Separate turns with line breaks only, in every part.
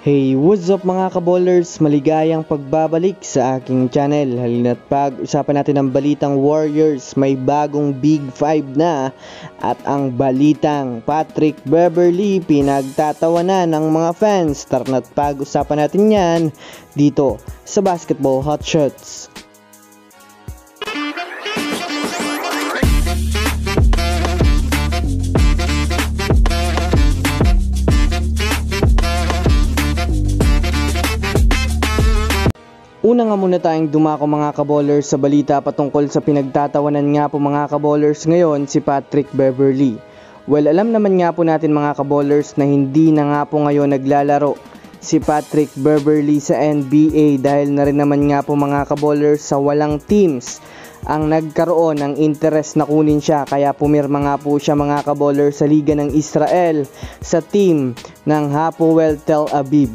Hey, what's up mga kaballers? Maligayang pagbabalik sa aking channel. Halina't pag-usapan natin ang balitang Warriors. May bagong Big 5 na at ang balitang Patrick Beverley pinagtatawanan ng mga fans. Tara na't pag-usapan natin yan dito sa Basketball Hot Shots. Una nga muna tayong dumako mga kaballers sa balita patungkol sa pinagtatawanan nga po mga kaballers ngayon si Patrick Beverley. Well, alam naman nga po natin mga kaballers na hindi na nga po ngayon naglalaro si Patrick Beverley sa NBA dahil na rin naman nga po mga kaballers sa walang teams ang nagkaroon ng interest na kunin siya, kaya pumirma nga po siya mga kaballers sa Liga ng Israel sa team ng Hapoel Tel Aviv.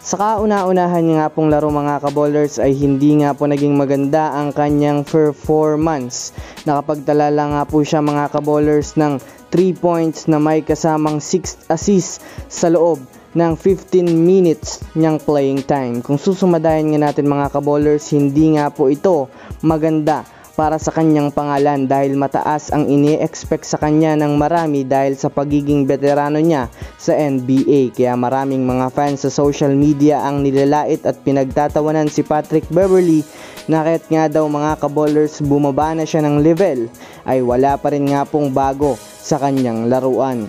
Sa kauna-unahan niya nga pong laro mga kaballers ay hindi nga po naging maganda ang kanyang performance. Nakapagtala lang nga po siya mga kaballers ng 3 points na may kasamang 6 assists sa loob ng 15 minutes niyang playing time. Kung susumadahin nga natin mga kaballers, hindi nga po ito maganda para sa kanyang pangalan dahil mataas ang ini-expect sa kanya ng marami dahil sa pagiging veterano niya sa NBA. Kaya maraming mga fans sa social media ang nilalait at pinagtatawanan si Patrick Beverley na kahit nga daw mga kaballers bumaba na siya ng level ay wala pa rin nga pong bago sa kanyang laruan.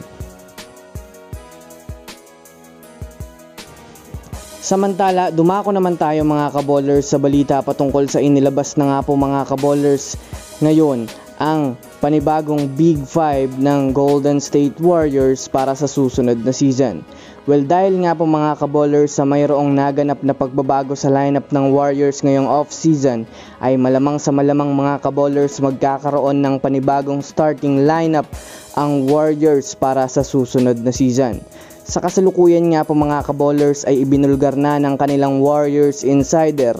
Samantala, dumako naman tayo mga kaballers sa balita patungkol sa inilabas na nga po mga kaballers ngayon ang panibagong Big 5 ng Golden State Warriors para sa susunod na season. Well, dahil nga po mga kaballers sa mayroong naganap na pagbabago sa lineup ng Warriors ngayong off-season ay malamang sa malamang mga kaballers magkakaroon ng panibagong starting lineup ang Warriors para sa susunod na season. Sa kasalukuyan nga po mga kaballers ay ibinulgar na ng kanilang Warriors insider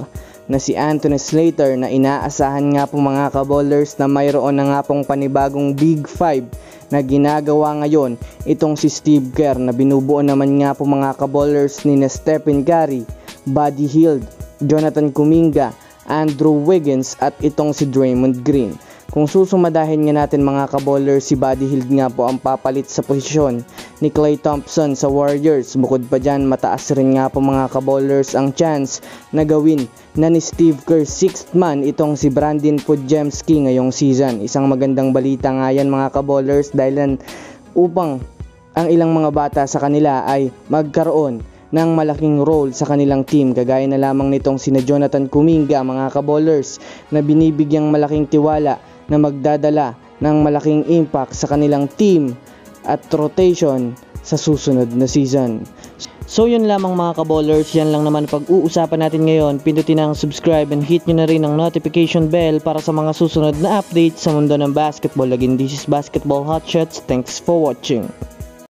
na si Anthony Slater na inaasahan nga po mga kaballers na mayroon na nga pong panibagong Big 5 na ginagawa ngayon itong si Steve Kerr na binubuo naman nga po mga kaballers ni Stephen Curry, Buddy Hield, Jonathan Kuminga, Andrew Wiggins at itong si Draymond Green. Kung susumadahin nga natin mga kaballers, si Buddy Hield nga po ang papalit sa posisyon ni Klay Thompson sa Warriors. Bukod pa dyan, mataas rin nga po mga kaballers ang chance na gawin na ni Steve Kerr 6th man itong si Brandon Podziemski ngayong season. Isang magandang balita nga yan mga kaballers dahil upang ang ilang mga bata sa kanila ay magkaroon ng malaking role sa kanilang team, kagaya na lamang nitong sina Jonathan Kuminga mga kaballers na binibigyang malaking tiwala na magdadala ng malaking impact sa kanilang team at rotation sa susunod na season. So yun lamang mga kaballers, yan lang naman pag-uusapan natin ngayon. Pindutin ang subscribe and hit nyo na rin ang notification bell para sa mga susunod na updates sa mundo ng basketball. Again, this is Basketball Hot Shots. Thanks for watching.